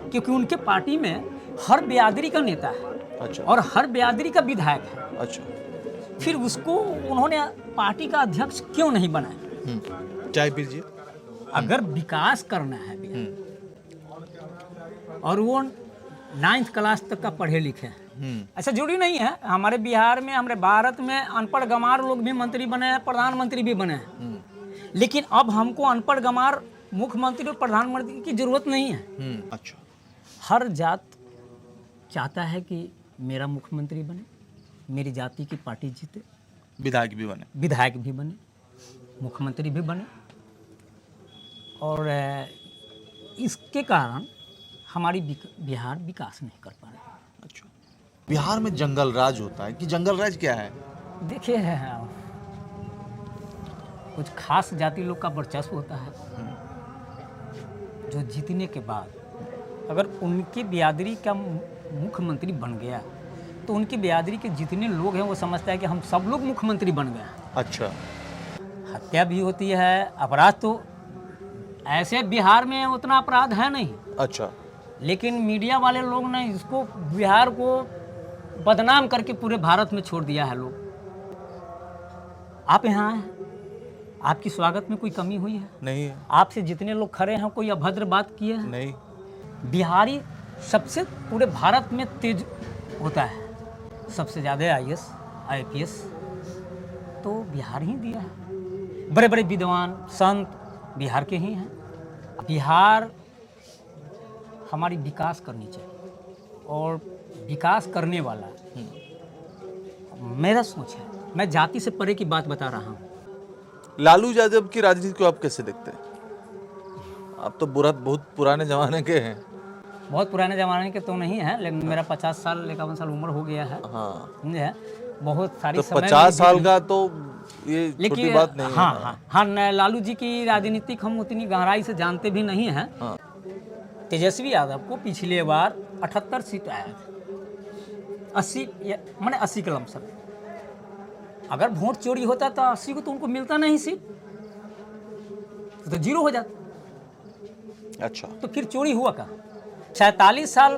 क्योंकि उनके पार्टी में हर बिरादरी का नेता है। अच्छा। और हर बिरादरी का विधायक है। अच्छा। फिर उसको उन्होंने पार्टी का अध्यक्ष क्यों नहीं बनाया? चाय पीजिए। अगर विकास करना है बिहार, और वो 9th क्लास तक का पढ़े लिखे हैं, ऐसा जरूरी नहीं है। हमारे बिहार में, हमारे भारत में अनपढ़ गंवार लोग भी मंत्री बने हैं, प्रधानमंत्री भी बने हैं। लेकिन अब हमको अनपढ़ गंवार मुख्यमंत्री और प्रधानमंत्री की जरूरत नहीं है। अच्छा। हर जात चाहता है कि मेरा मुख्यमंत्री बने, मेरी जाति की पार्टी जीते, विधायक भी बने, विधायक भी बने, मुख्यमंत्री भी बने। और इसके कारण हमारी बिहार विकास नहीं कर पा रहा। अच्छा। बिहार में जंगल राज होता है कि जंगल राज क्या है? देखिए, कुछ खास जाति लोग का वर्चस्व होता है, जो जीतने के बाद अगर उनकी बिरादरी का मुख्यमंत्री बन गया तो उनकी बिरादरी के जितने लोग हैं वो समझता है कि हम सब लोग मुख्यमंत्री बन गए। अच्छा। हत्या भी होती है, अपराध तो ऐसे बिहार में उतना अपराध है नहीं। अच्छा। लेकिन मीडिया वाले लोग ने इसको, बिहार को बदनाम करके पूरे भारत में छोड़ दिया है। लोग, आप यहाँ आए हैं, आपकी स्वागत में कोई कमी हुई है? नहीं है। आपसे जितने लोग खड़े हैं कोई अभद्र बात किए हैं? नहीं। बिहारी सबसे पूरे भारत में तेज होता है, सबसे ज़्यादा IAS IPS तो बिहार ही दिया है। बड़े बड़े विद्वान संत बिहार के ही हैं। बिहार हमारी विकास करनी चाहिए, और विकास करने वाला मेरा सोच है। मैं जाति से परे की बात बता रहा हूँ। लालू यादव की राजनीति को आप कैसे देखते हैं? आप तो बहुत पुराने जमाने के हैं। बहुत पुराने ज़माने के तो नहीं है, लेकिन मेरा 50 साल 51 साल उम्र हो गया है। हाँ। समझे? बहुत सारी तो समय 50 साल का तो ये छोटी बात नहीं हाँ, है। हाँ हाँ हाँ, लालू जी की राजनीति हम उतनी गहराई से जानते भी नहीं हैं। हाँ। तेजस्वी यादव को पिछले बार 78 सीट आया था, 80 मैंने 80 के लमसम। अगर वोट चोरी होता तो 80 को तो उनको मिलता नहीं सीट, तो 0 हो जाता। अच्छा। तो फिर चोरी हुआ का 46 साल,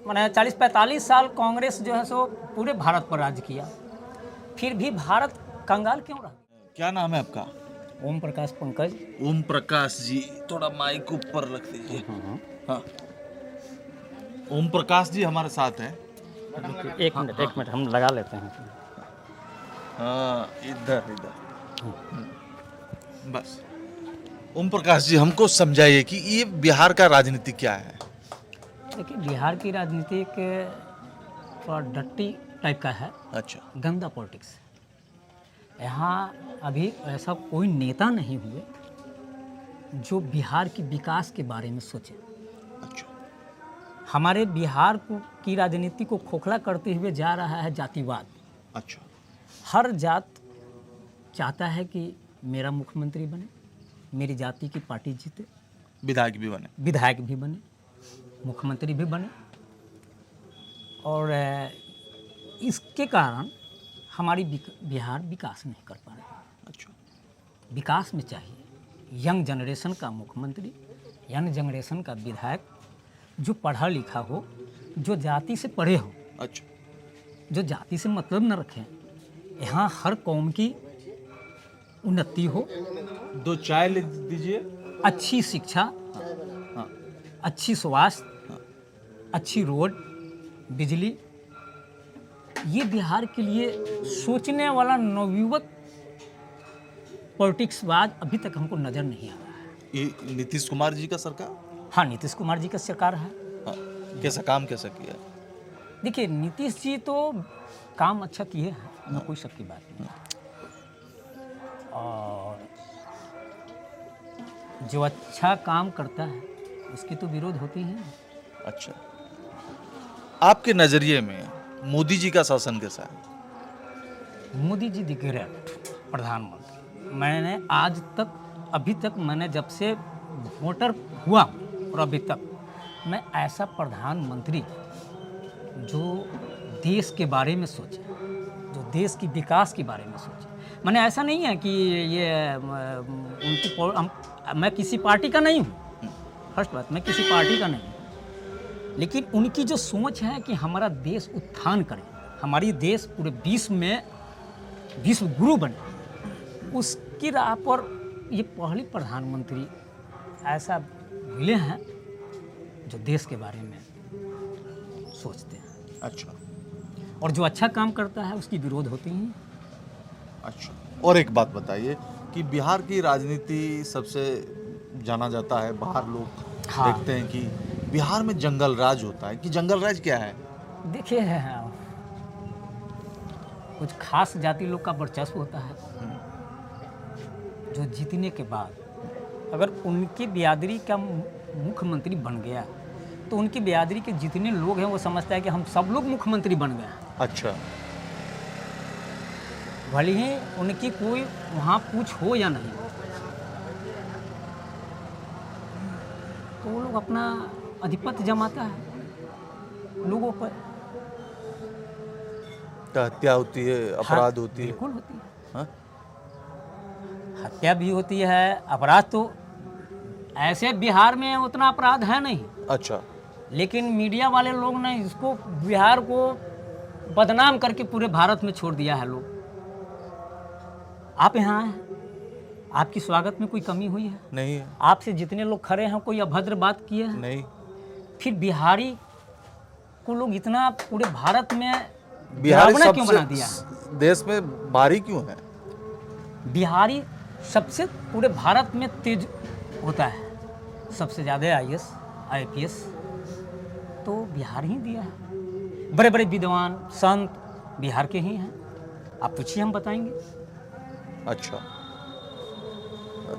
मैंने 40-45 साल कांग्रेस जो है सो पूरे भारत पर राज किया, फिर भी भारत कंगाल क्यों रहा? क्या नाम है आपका? ओम प्रकाश पंकज। ओम प्रकाश जी, थोड़ा माइक ऊपर रख दीजिए। हाँ। ओम प्रकाश जी हमारे साथ हैं। एक मिनट हम लगा लेते हैं। हाँ, इधर बस। ओम प्रकाश जी, हमको समझाइए कि ये बिहार का राजनीति क्या है? देखिए, बिहार की राजनीति एक थोड़ा डट्टी टाइप का है। अच्छा। गंदा पॉलिटिक्स। यहाँ अभी ऐसा कोई नेता नहीं हुए जो बिहार की विकास के बारे में सोचे। अच्छा। हमारे बिहार की राजनीति को खोखला करते हुए जा रहा है जातिवाद। अच्छा। हर जात चाहता है कि मेरा मुख्यमंत्री बने, मेरी जाति की पार्टी जीते, विधायक भी बने, विधायक भी बने, मुख्यमंत्री भी बने। और इसके कारण हमारी बिहार विकास नहीं कर पा रहा। अच्छा। विकास में चाहिए यंग जनरेशन का मुख्यमंत्री, यंग जनरेशन का विधायक, जो पढ़ा लिखा हो, जो जाति से पढ़े हो। अच्छा। जो जाति से मतलब न रखें। यहाँ हर कौम की उन्नति हो। 2 चाय ले दीजिए। अच्छी शिक्षा, हाँ। अच्छी स्वास्थ्य, अच्छी रोड, बिजली, ये बिहार के लिए सोचने वाला नवयुवक पॉलिटिक्सवाद अभी तक हमको नज़र नहीं आ रहा है। ये नीतीश कुमार जी का सरकार? हाँ, नीतीश कुमार जी का सरकार है। हाँ। कैसा काम कैसा किया? देखिए, नीतीश जी तो काम अच्छा किए हैं, न कोई शक की बात नहीं। और जो अच्छा काम करता है उसकी तो विरोध होती है। अच्छा। आपके नज़रिए में मोदी जी का शासन कैसा है? मोदी जी द ग्रेट प्रधानमंत्री। मैंने आज तक, अभी तक मैंने जब से वोटर हुआ और अभी तक मैं ऐसा प्रधानमंत्री जो देश के बारे में सोचे, जो देश की विकास के बारे में सोचे, मैंने ऐसा नहीं है कि ये मैं किसी पार्टी का नहीं हूँ। फर्स्ट बात, मैं किसी पार्टी का नहीं, लेकिन उनकी जो सोच है कि हमारा देश उत्थान करे, हमारी देश पूरे विश्व में विश्व गुरु बने, उसकी राह पर ये पहली प्रधानमंत्री ऐसा मिले हैं जो देश के बारे में सोचते हैं। अच्छा और जो अच्छा काम करता है उसकी विरोध होती ही। अच्छा, और एक बात बताइए कि बिहार की राजनीति सबसे जाना जाता है, बाहर लोग हाँ। देखते हैं कि बिहार में जंगल राज होता है, कि जंगल राज क्या है? देखिए, कुछ खास जाति लोग का वर्चस्व होता है, जो जीतने के बाद अगर उनकी बिरादरी का मुख्यमंत्री बन गया तो उनकी बिरादरी के जितने लोग हैं वो समझता है कि हम सब लोग मुख्यमंत्री बन गए। अच्छा, भले ही उनकी कोई वहाँ पूछ हो या नहीं, तो वो लोग अपना अधिपत्य जमाता है लोगों पर। तो हत्या होती है, अपराध होती है। बिल्कुल होती है। हाँ? हत्या भी होती है, अपराध तो ऐसे बिहार में उतना अपराध है नहीं, अच्छा, लेकिन मीडिया वाले लोग ने इसको बिहार को बदनाम करके पूरे भारत में छोड़ दिया है। लोग, आप यहाँ हैं, आपकी स्वागत में कोई कमी हुई है? नहीं है, आपसे जितने लोग खड़े हैं कोई अभद्र बात किए हैं? नहीं। फिर बिहारी को लोग इतना पूरे भारत में बिहारी डरावना क्यों बना दिया? देश में भारी क्यों है? बिहारी सबसे पूरे भारत में तेज होता है, सबसे ज़्यादा आईएएस आईपीएस तो बिहार ही दिया है। बड़े बड़े विद्वान संत बिहार के ही हैं, आप पूछिए हम बताएंगे। अच्छा,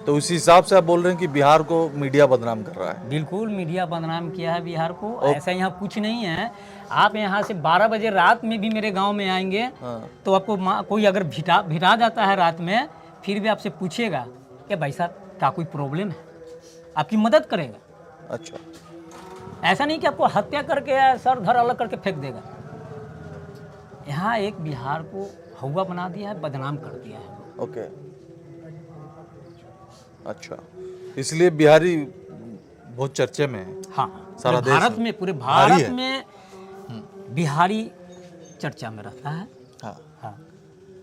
तो उसी हिसाब से आप बोल रहे हैं कि बिहार को मीडिया बदनाम कर रहा है? बिल्कुल, मीडिया बदनाम किया है बिहार को। ऐसा यहाँ कुछ नहीं है। आप यहाँ से 12 बजे रात में भी मेरे गांव में आएंगे, हाँ। तो आपको कोई अगर भिटा जाता है रात में, फिर भी आपसे पूछेगा कि भाई साहब क्या कोई प्रॉब्लम है, आपकी मदद करेगा। अच्छा, ऐसा नहीं कि आपको हत्या करके सर धर अलग करके फेंक देगा। यहाँ एक बिहार को हवा बना दिया है, बदनाम कर दिया है। ओके, अच्छा, इसलिए बिहारी बहुत चर्चे में है। हाँ, सारा पूरे देश भारत में, पूरे भारत में बिहारी चर्चा में रहता है। हाँ, हाँ,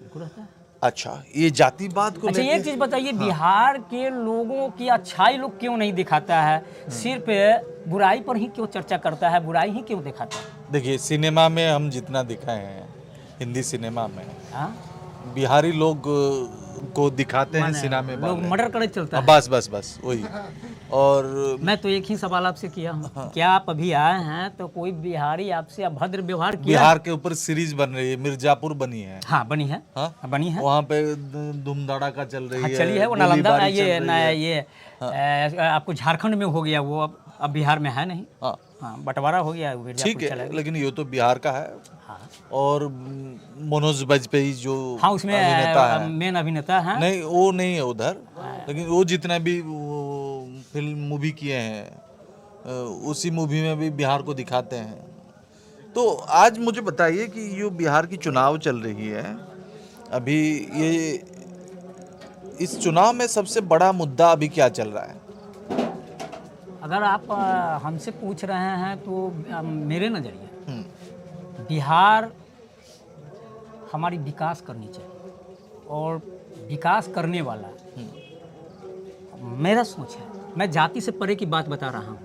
बिल्कुल रहता है। अच्छा, ये जातिवाद को अच्छा, लेके- एक चीज बताइए, बिहार के लोगों की अच्छाई लोग क्यों नहीं दिखाता है, सिर्फ बुराई पर ही क्यों चर्चा करता है, बुराई ही क्यों दिखाता है? देखिए, सिनेमा में हम जितना दिखाए हैं, हिंदी सिनेमा में हाँ? बिहारी लोग को दिखाते हैं, माने सिनेमा में लोग वाले। मर्डर करे चलता है। बस बस बस वही। और मैं तो एक ही सवाल आपसे किया हूँ, क्या आप अभी आए हैं तो कोई बिहारी आपसे अभद्र व्यवहार किया? बिहार के ऊपर सीरीज बन रही है, मिर्जापुर बनी है। हाँ, बनी है। हाँ? बनी है। वहाँ पे धूमधड़ाका चल रही हाँ, है। चली है। वो गोलीबारी नालंदा चल ये रही ना है। ये आपको झारखंड में हो गया, वो अब बिहार में है नहीं। हाँ, हाँ, बंटवारा हो गया, मिर्जापुर ठीक चला है, गया। लेकिन ये तो बिहार का है। हाँ, और मनोज बाजपेयी जो हाँ, उसमें अभिनेता है, मेन अभिनेता है। नहीं वो नहीं है उधर, लेकिन वो जितना भी फिल्म मूवी किए हैं, उसी मूवी में भी बिहार को दिखाते हैं। तो आज मुझे बताइए कि ये बिहार की चुनाव चल रही है अभी, ये इस चुनाव में सबसे बड़ा मुद्दा अभी क्या चल रहा है? अगर आप हमसे पूछ रहे हैं तो मेरे नज़रिए बिहार हमारी विकास करनी चाहिए, और विकास करने वाला मेरा सोच है। मैं जाति से परे की बात बता रहा हूँ।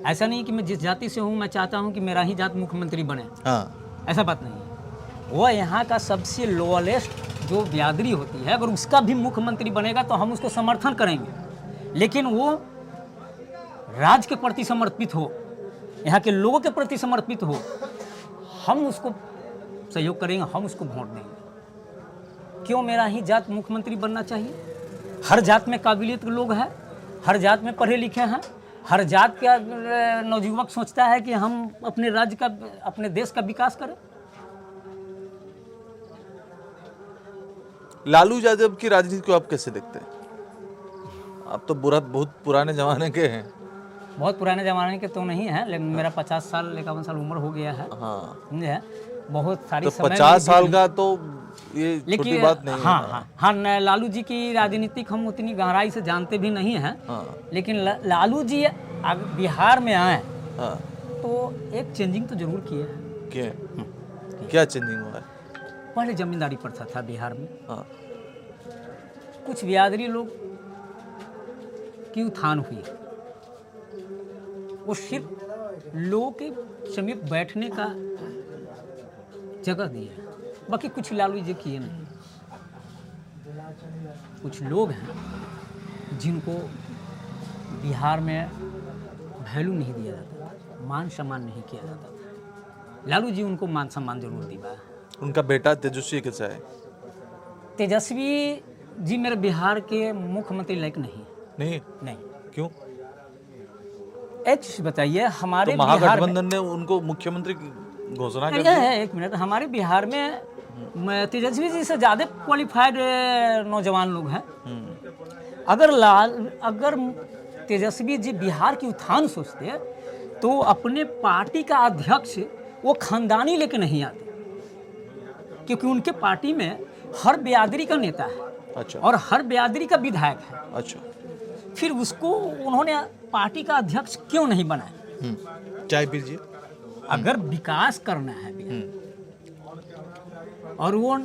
ऐसा नहीं कि मैं जिस जाति से हूँ मैं चाहता हूँ कि मेरा ही जात मुख्यमंत्री बने, हाँ, ऐसा बात नहीं है। वो यहाँ का सबसे लोएस्ट जो बिरादरी होती है, अगर उसका भी मुख्यमंत्री बनेगा तो हम उसको समर्थन करेंगे, लेकिन वो राज्य के प्रति समर्पित हो, यहाँ के लोगों के प्रति समर्पित हो, हम उसको सहयोग करेंगे, हम उसको वोट देंगे। क्यों मेरा ही जात मुख्यमंत्री बनना चाहिए? हर जात में काबिलियत के लोग हैं, हर जात में पढ़े लिखे हैं, हर जात का नवयुवक सोचता है कि हम अपने राज्य का, अपने देश का विकास करें। लालू यादव की राजनीति को आप कैसे देखते हैं? आप तो बहुत पुराने जमाने के हैं। बहुत पुराने ज़माने के तो नहीं है, लेकिन मेरा 50 साल 51 साल उम्र हो गया है। हाँ, समझे? बहुत सारी तो समय 50 साल मेरी का तो ये छोटी लेकिन बात नहीं हाँ है। हाँ हाँ लालू जी की राजनीतिक हम उतनी गहराई से जानते भी नहीं हैं, हाँ लेकिन लालू जी अगर बिहार में आए हाँ तो एक चेंजिंग तो जरूर किए हैं। क्या चेंजिंग हुआ है? पहले जमींदारी प्रथा था बिहार में, हाँ कुछ बिरादरी लोग की उत्थान हुई, वो सिर्फ लोगों के समीप बैठने का जगह दिया है, बाकी कुछ लालू जी किए नहीं। कुछ लोग हैं जिनको बिहार में वैल्यू नहीं दिया जाता था, मान सम्मान नहीं किया जाता था। लालू जी उनको मान सम्मान जरूर दिया। उनका बेटा तेजस्वी कैसा है? तेजस्वी जी मेरे बिहार के मुख्यमंत्री लायक नहीं। नहीं क्यों? एक चीज बताइए, हमारे तो बिहार में महागठबंधन ने उनको मुख्यमंत्री की घोषणा कर यह दी। है, एक मिनट, हमारे बिहार में तेजस्वी जी से ज़्यादा क्वालिफाइड नौजवान लोग हैं। अगर तेजस्वी जी बिहार की उत्थान सोचते तो अपने पार्टी का अध्यक्ष वो खानदानी लेके नहीं आते, क्योंकि उनके पार्टी में हर बिरादरी का नेता है अच्छा और हर बिरादरी का विधायक है। अच्छा। फिर उसको उन्होंने पार्टी का अध्यक्ष क्यों नहीं बनाया? चाय पीजिए। अगर विकास करना है और वो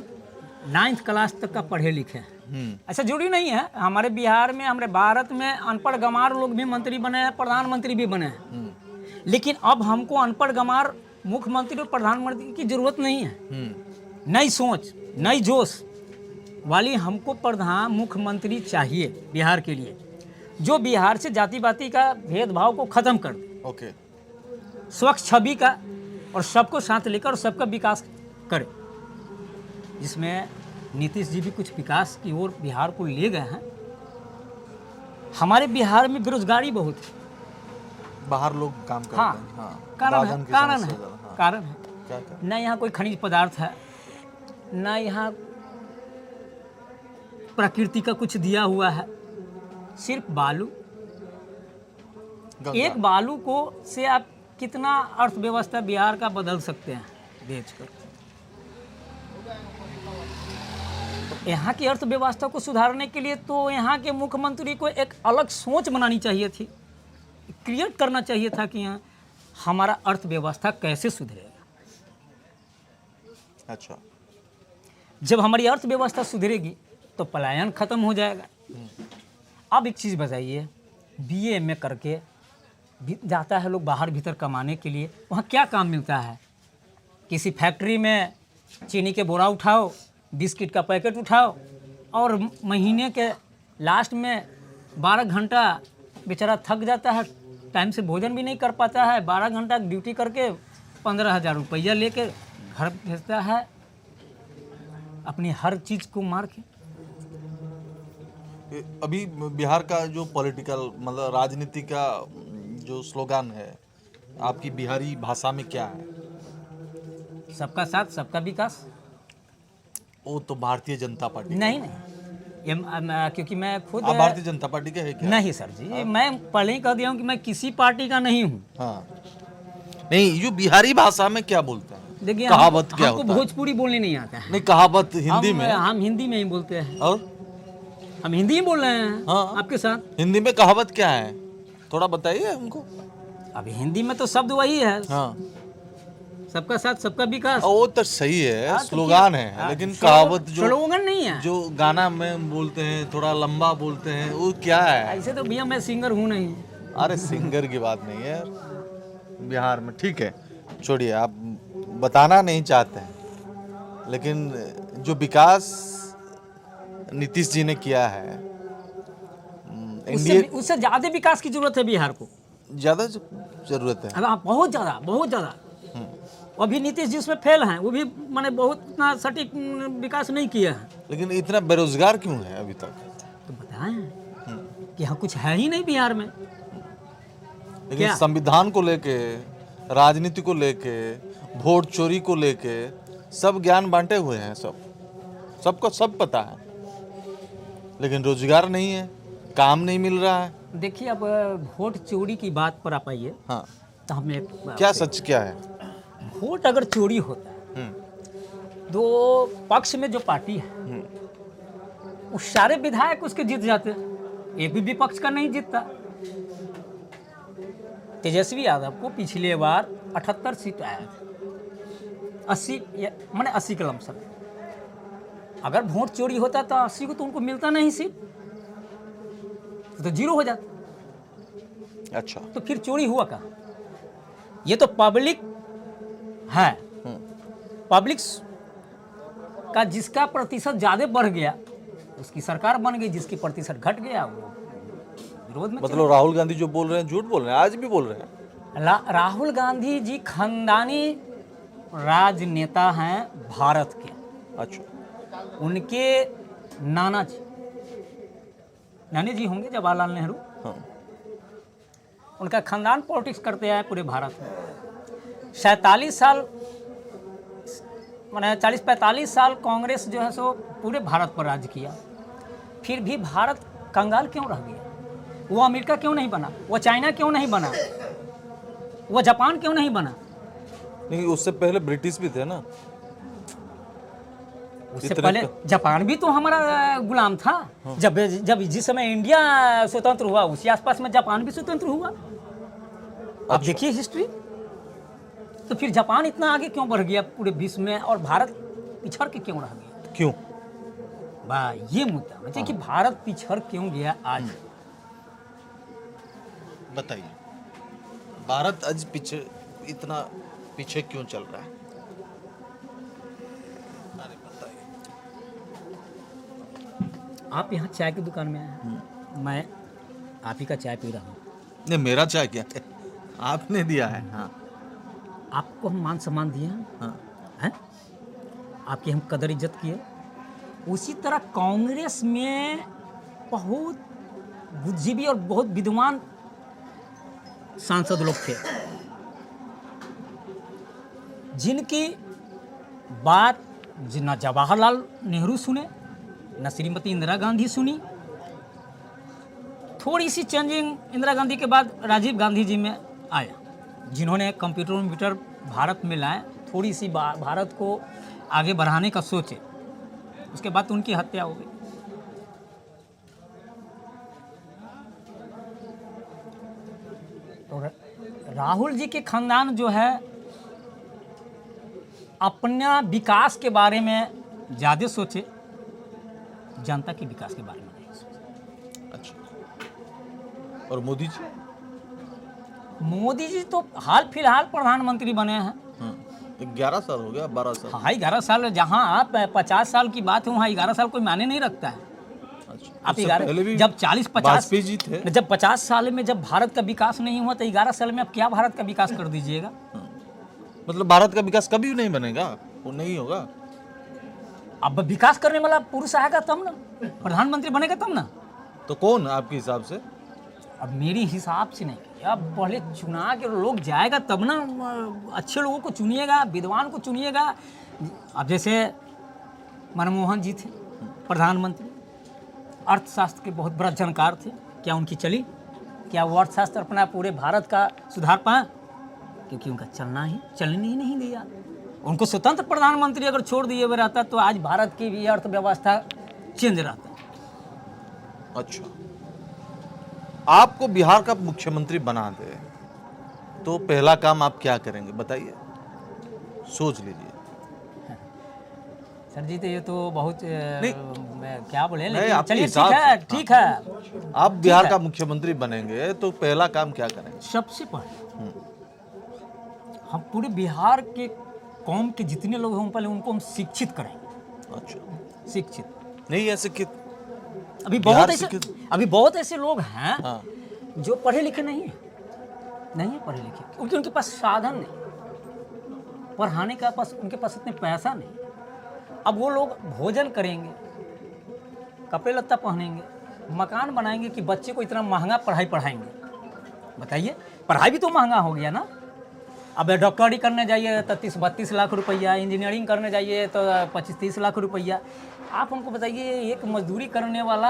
9th क्लास तक का पढ़े लिखे हैं, ऐसा जरूरी नहीं है। हमारे बिहार में, हमारे भारत में अनपढ़ गंवार लोग भी मंत्री बने हैं, प्रधानमंत्री भी बने हैं, लेकिन अब हमको अनपढ़ गंवार मुख्यमंत्री और प्रधानमंत्री की जरूरत नहीं है। नई सोच, नई जोश वाली हमको मुख्यमंत्री चाहिए बिहार के लिए, जो बिहार से जाति पाति का भेदभाव को खत्म कर दे, ओके। स्वच्छ छवि का और सबको साथ लेकर सबका विकास करे, जिसमें नीतीश जी भी कुछ विकास की ओर बिहार को ले गए हैं। हमारे बिहार में बेरोजगारी बहुत है। बाहर लोग काम करते हाँ, हैं। हाँ, कारण बागन है, की कारण समस्या है, ज़्यादा। हाँ। कारण है। क्या? न यहाँ कोई खनिज पदार्थ है, न यहाँ प्रकृति का कुछ दिया हुआ है, सिर्फ बालू। गंगा। एक बालू को से आप कितना अर्थव्यवस्था बिहार का बदल सकते हैं बेचकर। तो यहाँ की अर्थव्यवस्था को सुधारने के लिए तो यहाँ के मुख्यमंत्री को एक अलग सोच बनानी चाहिए थी, क्रिएट करना चाहिए था कि यहाँ हमारा अर्थव्यवस्था कैसे सुधरेगा। अच्छा। जब हमारी अर्थव्यवस्था सुधरेगी तो पलायन खत्म हो जाएगा। अब एक चीज़ बताइए, BA MA करके जाता है लोग बाहर भीतर कमाने के लिए, वहाँ क्या काम मिलता है? किसी फैक्ट्री में चीनी के बोरा उठाओ, बिस्किट का पैकेट उठाओ, और महीने के लास्ट में 12 घंटा बेचारा थक जाता है, टाइम से भोजन भी नहीं कर पाता है, 12 घंटा ड्यूटी करके 15,000 रुपया लेके घर भेजता है अपनी हर चीज़ को मार के। अभी बिहार का जो पॉलिटिकल मतलब राजनीति का जो स्लोगन है आपकी बिहारी भाषा में क्या है? सबका साथ सबका विकास। वो तो भारतीय जनता पार्टी। नहीं, क्योंकि मैं खुद आप भारतीय जनता पार्टी के है क्या? नहीं सर जी, मैं पहले ही कह दिया हूँ कि मैं किसी पार्टी का नहीं हूँ। हाँ। नहीं, जो बिहारी भाषा में क्या बोलते हैं? देखिए, कहावत क्या हमको होता है? भोजपुरी बोलने नहीं आता है। नहीं, कहावत हिंदी में। हम हिंदी में ही बोलते हैं, और हम हिंदी ही बोल रहे हैं। हाँ। आपके साथ हिंदी में कहावत क्या है, थोड़ा बताइए हमको। अभी हिंदी में तो शब्द वही है, हाँ, सबका साथ सबका विकास। वो तो सही है, हाँ, तो स्लोगन क्या- है, हाँ, लेकिन कहावत जो स्लोगन नहीं है। जो गाना में बोलते हैं थोड़ा लंबा बोलते हैं, वो क्या है? ऐसे तो भैया मैं सिंगर हूँ नहीं। अरे सिंगर की बात नहीं है बिहार में, ठीक है, छोड़िए, आप बताना नहीं चाहते हैं, लेकिन जो विकास नीतीश जी ने किया है, इंडिया उससे ज़्यादा विकास की जरूरत है बिहार को, ज़्यादा जरूरत है। हाँ, बहुत ज़्यादा, बहुत ज़्यादा। अभी नीतीश जी उसमें फेल हैं, वो भी मैंने बहुत इतना सटीक विकास नहीं किया है। लेकिन इतना बेरोजगार क्यों है अभी तक? तो बताएं कि यहाँ कुछ है ही नहीं बिहार में। लेकिन क्या? संविधान को लेके, राजनीति को लेके, वोट चोरी को लेके सब ज्ञान बांटे हुए हैं, सबको सब पता है, लेकिन रोजगार नहीं है, काम नहीं मिल रहा है। देखिए, अब वोट चोरी की बात पर आप आइए। हाँ, तो हमें क्या सच क्या है? वोट अगर चोरी होता है दो पक्ष में जो पार्टी है वो सारे विधायक उसके जीत जाते हैं, एक भी विपक्ष का नहीं जीतता। तेजस्वी यादव को पिछले बार 78 सीट आया था, 80 माने 80 के लमसम। अगर वोट चोरी होता तो 80 को तो उनको मिलता नहीं सीट, तो जीरो हो जाता। अच्छा, तो फिर चोरी हुआ कहाँ? ये तो पब्लिक है, पब्लिक का जिसका प्रतिशत ज़्यादा बढ़ गया उसकी सरकार बन गई, जिसकी प्रतिशत घट गया वो विरोध में। मतलब राहुल गांधी जो बोल रहे हैं झूठ बोल रहे हैं, आज भी बोल रहे हैं। राहुल गांधी जी खानदानी राजनेता हैं भारत के। अच्छा, उनके नाना जी होंगे जवाहरलाल नेहरू, हाँ, उनका खानदान पॉलिटिक्स करते हैं पूरे भारत में। 47 साल माने 40-45 साल कांग्रेस जो है सो पूरे भारत पर राज किया, फिर भी भारत कंगाल क्यों रह गया? वो अमेरिका क्यों नहीं बना? वो चाइना क्यों नहीं बना? वो जापान क्यों नहीं बना? नहीं, उससे पहले ब्रिटिश भी थे ना। उससे पहले जापान भी तो हमारा गुलाम था। जब जिस समय इंडिया स्वतंत्र हुआ उसी आसपास में जापान भी स्वतंत्र हुआ। आप देखिए हिस्ट्री। तो फिर जापान इतना आगे क्यों बढ़ गया पूरे विश्व में और भारत पिछड़ के क्यों रह गया? क्यों? वाह, ये मुद्दा मतलब कि भारत पिछड़ क्यों गया आज? बताइए, भारत आज इतना पीछे क्यों चल रहा है? अरे बताइए। आप यहाँ चाय की दुकान में आए हैं, मैं आप ही का चाय पी रहा हूँ। नहीं, मेरा चाय क्या है, आपने दिया है। हाँ, आपको हम मान सम्मान दिए हैं, हाँ, हैं? आपकी हम कदर इज्जत किए। उसी तरह कांग्रेस में बहुत बुद्धिजीवी और बहुत विद्वान सांसद लोग थे जिनकी बात न जवाहरलाल नेहरू सुने न श्रीमती इंदिरा गांधी सुनी। थोड़ी सी चेंजिंग इंदिरा गांधी के बाद राजीव गांधी जी में आया, जिन्होंने कंप्यूटर भारत में लाए, थोड़ी सी भारत को आगे बढ़ाने का सोचे। उसके बाद तो उनकी हत्या हो गई। तो राहुल जी के खानदान जो है अपना विकास के बारे में ज़्यादा सोचे, जनता के विकास के बारे में नहीं सोचे। अच्छा, और मोदी जी? मोदी जी तो हाल फिलहाल प्रधानमंत्री बने हैं। 11 साल हो गया, 12 साल। हाँ, 11 साल। जहाँ आप 50 साल की बात है वहाँ 11 साल कोई मायने नहीं रखता है। अच्छा, आप 11 जब 40-50 वाजपेयी जी थे, जब 50 साल में जब भारत का विकास नहीं हुआ तो 11 साल में आप क्या भारत का विकास कर दीजिएगा? मतलब भारत का विकास कभी नहीं बनेगा, वो नहीं होगा। अब विकास करने वाला पुरुष आएगा तब ना, प्रधानमंत्री बनेगा तब ना। तो कौन आपके हिसाब से? अब मेरी हिसाब से नहीं, अब पहले चुना के लोग जाएगा तब ना। अच्छे लोगों को चुनिएगा, विद्वान को चुनिएगा। अब जैसे मनमोहन जी थे प्रधानमंत्री, अर्थशास्त्र के बहुत बड़ा जानकार थे। क्या उनकी चली? क्या वो अर्थशास्त्र अपना पूरे भारत का सुधार पाए? क्योंकि उनका चलने ही नहीं दिया। उनको स्वतंत्र प्रधानमंत्री अगर छोड़ दिए हुए रहता तो आज भारत की भी अर्थव्यवस्था चेंज रहता। अच्छा, आपको बिहार का मुख्यमंत्री बना दे तो पहला काम आप क्या करेंगे, बताइए, सोच लीजिए। सर जी तो ये तो बहुत क्या बोले, नहीं, लेकिन अपने चलिए हिसाब से, ठीक है। आप बिहार का मुख्यमंत्री बनेंगे तो पहला काम क्या करेंगे? सबसे पहले हम पूरे बिहार के कौम के जितने लोग हैं पहले उनको हम शिक्षित करेंगे। अच्छा, शिक्षित नहीं है शिक्षित? अभी बहुत ऐसे लोग हैं हाँ, जो पढ़े लिखे नहीं है पढ़े लिखे, क्योंकि उनके पास साधन नहीं, पढ़ाने का पास उनके पास इतने पैसा नहीं। अब वो लोग भोजन करेंगे, कपड़े लत्ता पहनेंगे, मकान बनाएंगे कि बच्चे को इतना महंगा पढ़ाई पढ़ाएंगे? बताइए, पढ़ाई भी तो महंगा हो गया ना। अब डॉक्टरी करने जाइए तो 30-32 लाख रुपया, इंजीनियरिंग करने जाइए तो 25-30 लाख रुपया। आप हमको बताइए, एक मजदूरी करने वाला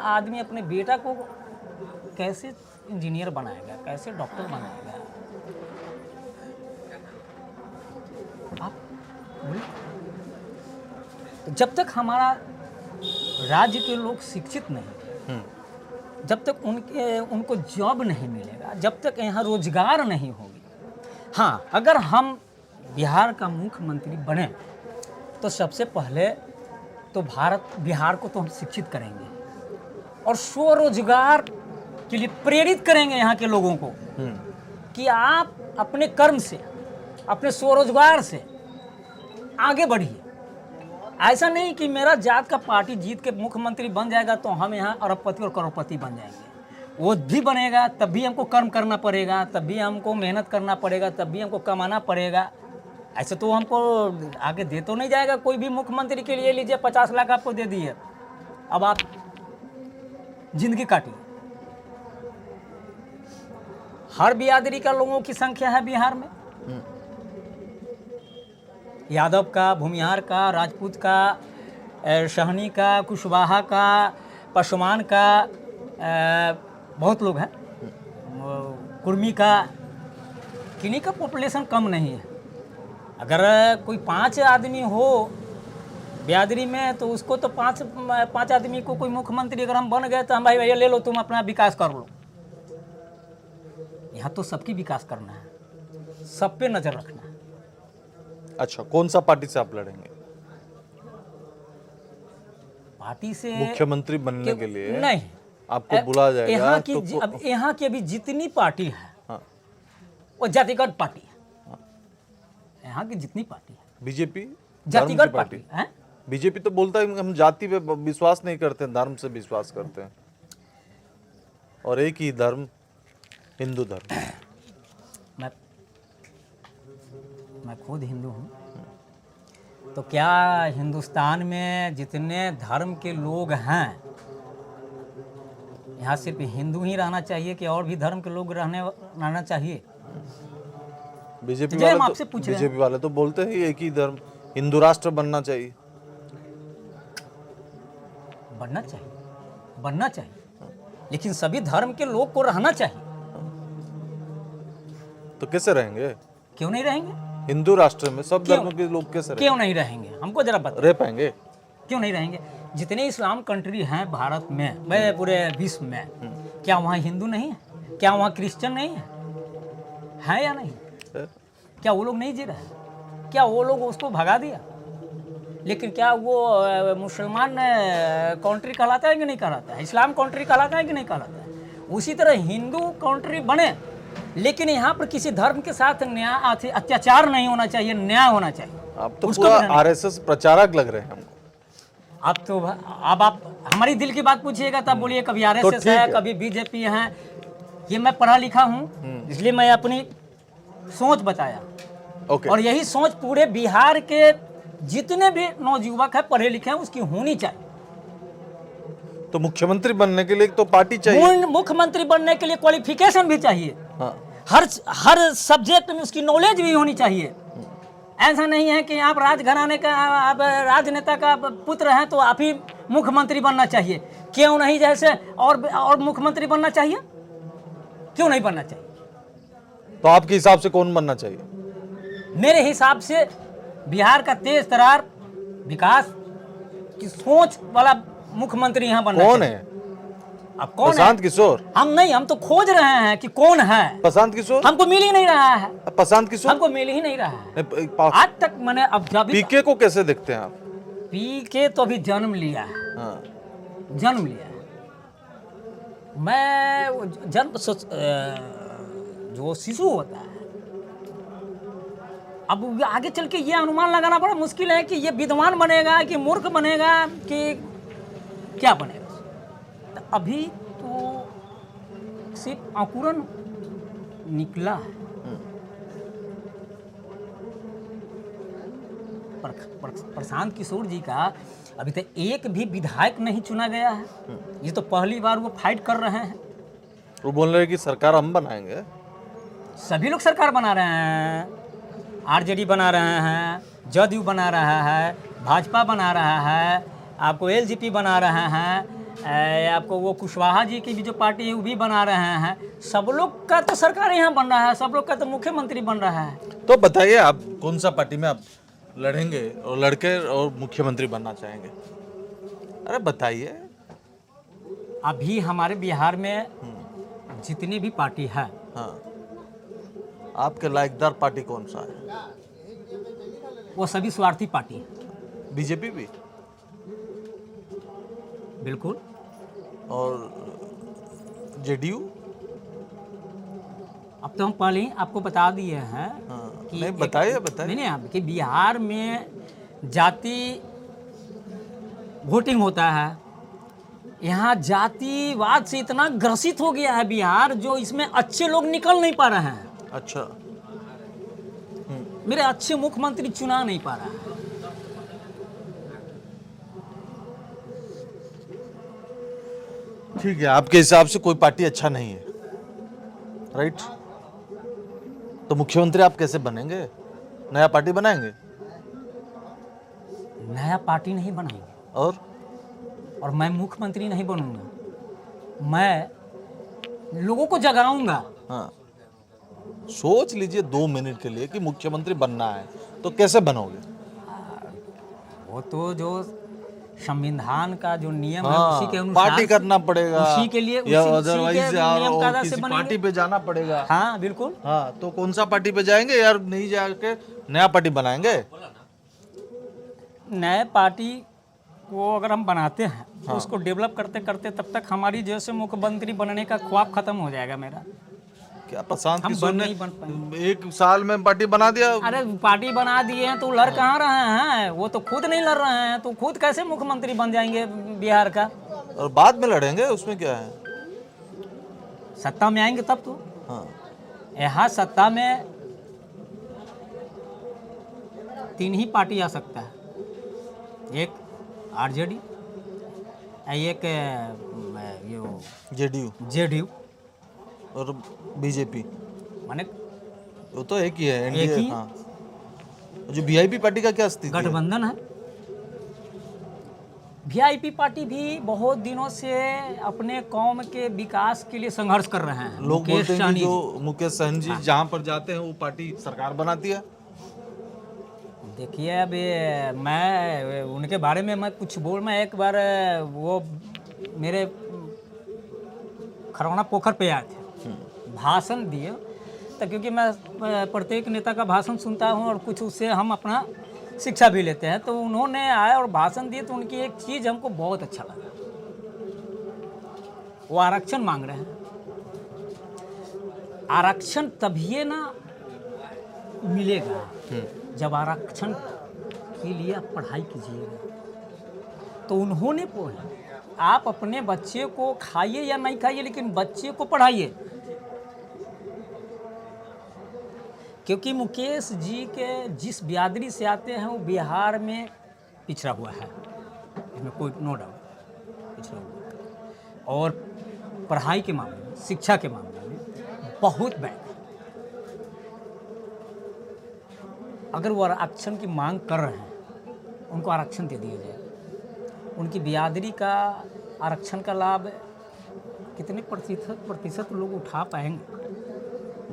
आदमी अपने बेटा को कैसे इंजीनियर बनाएगा, कैसे डॉक्टर बनाएगा? आप बोलिए। तो जब तक हमारा राज्य के लोग शिक्षित नहीं, जब तक उनको जॉब नहीं मिलेगा, जब तक यहाँ रोजगार नहीं होगी। हाँ, अगर हम बिहार का मुख्यमंत्री बने तो सबसे पहले तो बिहार को तो हम शिक्षित करेंगे और स्वरोजगार के लिए प्रेरित करेंगे यहाँ के लोगों को कि आप अपने कर्म से, अपने स्वरोजगार से आगे बढ़िए। ऐसा नहीं कि मेरा जात का पार्टी जीत के मुख्यमंत्री बन जाएगा तो हम यहाँ अरबपति और करोड़पति बन जाएंगे। वो भी बनेगा तब भी हमको कर्म करना पड़ेगा, तब भी हमको मेहनत करना पड़ेगा, तब भी हमको कमाना पड़ेगा। ऐसे तो हमको आगे दे तो नहीं जाएगा कोई भी मुख्यमंत्री के लिए। लीजिए 50 लाख आपको दे दिए, अब आप जिंदगी काटिए। हर बिरादरी का लोगों की संख्या है बिहार में, यादव का, भूमिहार का, राजपूत का, सहनी का, कुशवाहा का, पशमान का, बहुत लोग हैं, कुर्मी का। किन्हीं का पॉपुलेशन कम नहीं है। अगर कोई 5 आदमी हो बिरादरी में तो उसको तो 5 आदमी को कोई मुख्यमंत्री अगर हम बन गए तो हम भाई भैया ले लो, तुम अपना विकास कर लो। यहाँ तो सबकी विकास करना है, सब पे नजर रखना है। अच्छा, कौन सा पार्टी से आप लड़ेंगे? पार्टी से मुख्यमंत्री बनने के लिए नहीं, आपको बुलाया जाएगा अब यहाँ की अभी जितनी पार्टी है हाँ। वो जातिगत पार्टी है। यहाँ की जितनी पार्टी है बीजेपी जातिगत पार्टी है। बीजेपी तो बोलता है हम जाति पे विश्वास नहीं करते, धर्म से विश्वास करते हैं, और एक ही धर्म, हिंदू धर्म। मैं खुद हिंदू हूँ, तो क्या हिंदुस्तान में जितने धर्म के लोग हैं यहाँ सिर्फ हिंदू ही रहना चाहिए कि और भी धर्म के लोग रहना चाहिए? बीजेपी तो हम आपसे पूछ रहे हैं। बीजेपी वाले तो बोलते हैं एक ही धर्म, हिंदू राष्ट्र बनना चाहिए। बनना चाहिए, लेकिन सभी धर्म के लोग को रहना चाहिए। तो कैसे रहेंगे? क्यों नहीं रहेंगे? हिंदू राष्ट्र में सब धर्म के लोग कैसे क्यों नहीं रहेंगे? हमको जरा बता। रह पाएंगे? क्यों नहीं रहेंगे? जितने इस्लाम कंट्री हैं भारत में, पूरे विश्व में, क्या वहाँ हिंदू नहीं है? क्या वहाँ क्रिश्चियन नहीं है या नहीं? क्या वो लोग नहीं जी रहे? क्या वो लोग उसको भगा दिया? लेकिन क्या वो मुसलमान कंट्री कहलाता है कि नहीं कहलाता है? इस्लाम कंट्री कहलाता है कि नहीं कहलाता है? उसी तरह हिंदू कंट्री बने, लेकिन यहाँ पर किसी धर्म के साथ न्याय, अत्याचार नहीं होना चाहिए, न्याय होना चाहिए। आप तो पूरा आरएसएस प्रचारक लग रहे हैं हमको। अब आप हमारी दिल की बात पूछिएगा तब बोलिए कभी आरएसएस है, कभी बीजेपी है। ये मैं पढ़ा लिखा हूँ, इसलिए मैं अपनी सोच बताया। और यही सोच पूरे बिहार के जितने भी नौजुवक है, पढ़े लिखे हैं, उसकी होनी चाहिए। तो मुख्यमंत्री बनने के लिए तो पार्टी चाहिए, मुख्यमंत्री बनने के लिए क्वालिफिकेशन भी चाहिए। हाँ। हर सब्जेक्ट में उसकी नॉलेज भी होनी चाहिए। ऐसा नहीं है कि आप राजघराने का, आप राजनेता का पुत्र हैं तो आप ही मुख्यमंत्री बनना चाहिए। क्यों नहीं? जैसे और मुख्यमंत्री बनना चाहिए, क्यों नहीं बनना चाहिए? तो आपके हिसाब से कौन बनना चाहिए? मेरे हिसाब से बिहार का तेज तरार विकास की सोच वाला मुख्यमंत्री यहाँ बनना कौन चाहिए। है? अब कौन है? प्रशांत किशोर? हम तो खोज रहे हैं कि कौन है। प्रशांत किशोर? हमको मिल ही नहीं रहा है। प्रशांत किशोर हमको मिल ही नहीं रहा है आज तक। मैंने अब जब पीके को कैसे देखते हैं आप? पीके तो अभी जन्म लिया है। हाँ। जन्म लिया है। मैं जन्म जो शिशु होता है, अब आगे चल के ये अनुमान लगाना बड़ा मुश्किल है कि ये विद्वान बनेगा कि मूर्ख बनेगा कि क्या बनेगा। तो अभी तो सिर्फ अंकुरन निकला है। प्रशांत किशोर जी का अभी तक एक भी विधायक नहीं चुना गया है। ये तो पहली बार वो फाइट कर रहे हैं। वो बोल रहे हैं कि सरकार हम बनाएंगे। सभी लोग सरकार बना रहे हैं। आरजेडी बना रहे हैं, जदयू बना रहा है, भाजपा बना रहा है, आपको एलजेपी बना रहे हैं, आपको वो कुशवाहा जी की भी जो पार्टी है वो भी बना रहे हैं। सब लोग का तो सरकार यहाँ बन रहा है, सब लोग का तो मुख्यमंत्री बन रहा है। तो बताइए आप कौन सा पार्टी में आप लड़ेंगे और लड़के और मुख्यमंत्री बनना चाहेंगे। अरे बताइए। अभी हमारे बिहार में जितनी भी पार्टी है, हाँ, आपके लायकदार पार्टी कौन सा है? वो सभी स्वार्थी पार्टी है। बीजेपी भी बिल्कुल। और जेडीयू? अब तो हम पहले ही आपको बता दिए हैं हाँ, कि नहीं बताइए नहीं नहीं आप कि बिहार में जाति वोटिंग होता है। यहाँ जातिवाद से इतना ग्रसित हो गया है बिहार, जो इसमें अच्छे लोग निकल नहीं पा रहे हैं। अच्छा। मेरे अच्छे मुख्यमंत्री चुना नहीं पा रहा है। ठीक है, आपके हिसाब से कोई पार्टी अच्छा नहीं है, राइट? तो मुख्यमंत्री आप कैसे बनेंगे? नया पार्टी बनाएंगे? नया पार्टी नहीं बनाएंगे और मैं मुख्यमंत्री नहीं बनूंगा। मैं लोगों को जगाऊंगा। हाँ, सोच लीजिए 2 मिनट के लिए कि मुख्यमंत्री बनना है तो कैसे बनोगे? वो तो जो संविधान का जो नियम है हाँ, उसी के अनुसार पार्टी करना पड़ेगा, उसी के लिए या उसी के अदरवाइज नियम कायदा से किसी बनेंगे। पार्टी पे जाना पड़ेगा। हाँ बिल्कुल। हाँ, तो कौन सा पार्टी पे जाएंगे यार? नहीं जाके नया पार्टी बनाएंगे? नए पार्टी को अगर हम बनाते हैं तो उसको डेवलप करते करते तब तक हमारी जैसे मुख्यमंत्री बनने का ख्वाब खत्म हो जाएगा मेरा। क्या प्रशांत हम किशोर बन ने नहीं बन पाएंगे। 1 साल में पार्टी बना दिया? अरे पार्टी बना दिए हैं तो लड़ कहाँ रहे हैं? वो तो खुद नहीं लड़ रहे हैं, तो खुद कैसे मुख्यमंत्री बन जाएंगे बिहार का? और बाद में लड़ेंगे, उसमें क्या है? सत्ता में आएंगे तब तो। हाँ, यहाँ सत्ता में 3 ही पार्टी आ सकता है। एक आरजेडी, एक जेडीयू जेडीयू, और बीजेपी। माने वो तो एक ही है, एक एनडीए। ही। हाँ, जो वीआईपी पार्टी का क्या स्थिति है? गठबंधन है। वीआईपी पार्टी भी बहुत दिनों से अपने कौम के विकास के लिए संघर्ष कर रहे हैं। लोग मुकेश बोलते हैं कि सहनी जो मुकेश सहनी जी जहाँ पर जाते हैं वो पार्टी सरकार बनाती है। देखिए, अब मैं उनके बारे में मैं कुछ मैं एक बार वो मेरे खरौना पोखर पे आए थे, भाषण दिए। तो क्योंकि मैं प्रत्येक नेता का भाषण सुनता हूँ और कुछ उससे हम अपना शिक्षा भी लेते हैं, तो उन्होंने आए और भाषण दिए तो उनकी एक चीज़ हमको बहुत अच्छा लगा। वो आरक्षण मांग रहे हैं। आरक्षण तभी ना मिलेगा जब आरक्षण के लिए आप पढ़ाई कीजिएगा। तो उन्होंने बोला आप अपने बच्चे को खाइए या नहीं खाइए, लेकिन बच्चे को पढ़ाइए। क्योंकि मुकेश जी के जिस बिरादरी से आते हैं वो बिहार में पिछड़ा हुआ है, इसमें कोई नो डाउट पिछड़ा हुआ है। और पढ़ाई के मामले में, शिक्षा के मामले में बहुत बैक। अगर वो आरक्षण की मांग कर रहे हैं, उनको आरक्षण दे दिया जाए। उनकी बिरादरी का आरक्षण का लाभ कितने प्रतिशत लोग उठा पाएंगे?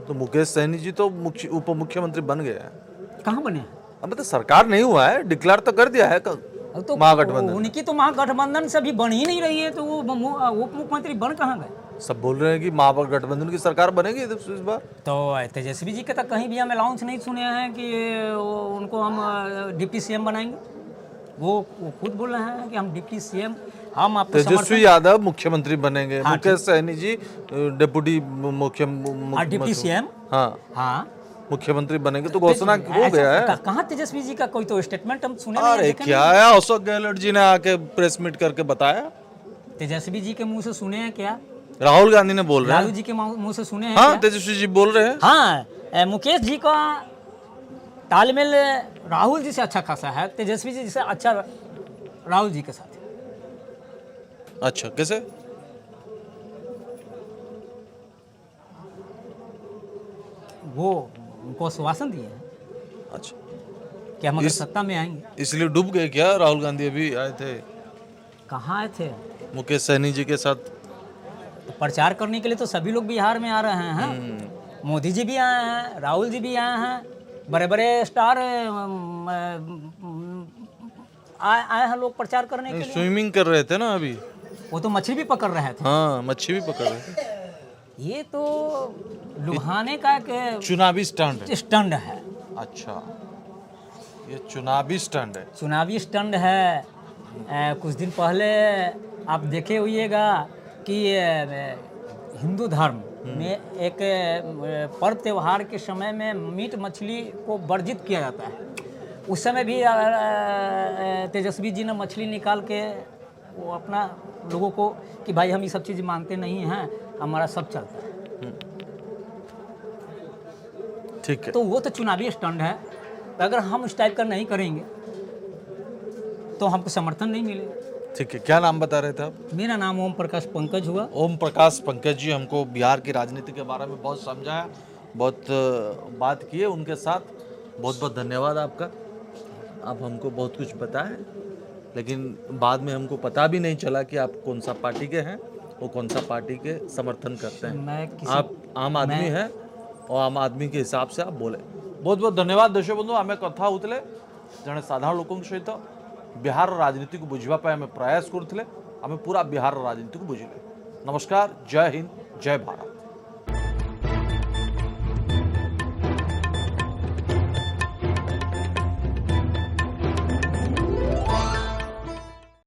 तो मुकेश सहनी जी तो उप मुख्यमंत्री बन गए हैं। कहाँ बने हैं? अब तो सरकार नहीं हुआ है, डिक्लेयर तो कर दिया है तो महागठबंधन। उनकी तो महागठबंधन से अभी बन ही नहीं रही है, तो वो उप मुख्यमंत्री बन कहाँ गए? सब बोल रहे हैं कि महागठबंधन की सरकार बनेगी इस बार। तो तेजस्वी जी के तक कहीं भी हम अनाउंस नहीं सुने हैं कि उनको हम डिप्टी सीएम बनाएंगे। वो खुद बोल रहे हैं कि हम डिप्टी सीएम, हम आपको तेजस्वी यादव मुख्यमंत्री बनेंगे, हाँ, मुकेश सहनी जी डिप्टी डिप्टी सीएम, हाँ मुख्यमंत्री बनेंगे। तो घोषणा हो गया है। कहाँ तेजस्वी जी का कोई तो स्टेटमेंट हम सुने अरे नहीं, क्या है, अशोक गहलोत जी ने आके प्रेस मीट करके बताया। तेजस्वी जी के मुंह से सुने हैं क्या? राहुल गांधी ने बोल रहे हैं। लालू जी के मुंह से सुने हैं हाँ, क्या? तेजस्वी जी बोल रहे हैं। हाँ, मुकेश जी का तालमेल राहुल जी से अच्छा खासा है, तेजस्वी जी से अच्छा राहुल जी के साथ है। अच्छा, कैसे? वो उनको आश्वासन दिए हैं अच्छा, कि हम अगर सत्ता में आएंगे। इसलिए डूब गए क्या? राहुल गांधी अभी आए थे, कहाँ आए थे? मुकेश सहनी जी के साथ तो प्रचार करने के लिए तो सभी लोग बिहार में आ रहे हैं। मोदी जी भी आए हैं, राहुल जी भी आए हैं, बड़े बड़े स्टार आए हैं लोग प्रचार करने के लिए। स्विमिंग कर रहे थे ना अभी। वो तो मछली भी पकड़ रहे थे। हाँ, मच्छी भी पकड़ रहे थे। ये तो लुभाने का एक चुनावी स्टंट है। स्टंट है, अच्छा, ये चुनावी स्टंट है। चुनावी स्टंट है। कुछ दिन पहले आप देखे होइएगा कि हिंदू धर्म में एक पर्व त्यौहार के समय में मीट मछली को वर्जित किया जाता है। उस समय भी तेजस्वी जी ने मछली निकाल के वो अपना लोगों को कि भाई हम ये सब चीज़ मानते नहीं हैं, हमारा सब चलता है। ठीक है। तो वो तो चुनावी स्टंट है। अगर हम इस टाइप का नहीं करेंगे तो हमको समर्थन नहीं मिलेगा। ठीक है, क्या नाम बता रहे थे आप? मेरा नाम ओम प्रकाश पंकज हुआ। ओम प्रकाश पंकज जी हमको बिहार की राजनीति के बारे में बहुत समझाया, बहुत बात किए उनके साथ। बहुत बहुत धन्यवाद आपका। आप हमको बहुत कुछ बताएं, लेकिन बाद में हमको पता भी नहीं चला कि आप कौन सा पार्टी के हैं और कौन सा पार्टी के समर्थन करते हैं। आप आम आदमी हैं और आम आदमी के हिसाब से आप बोले। बहुत बहुत धन्यवाद दर्शक बंधु। आम कथा होते जड़े साधारण लोक सहित बिहार राजनीति को बुझा आम प्रयास करूँ, आम पूरा बिहार राजनीति को बुझे। नमस्कार, जय हिंद, जय भारत।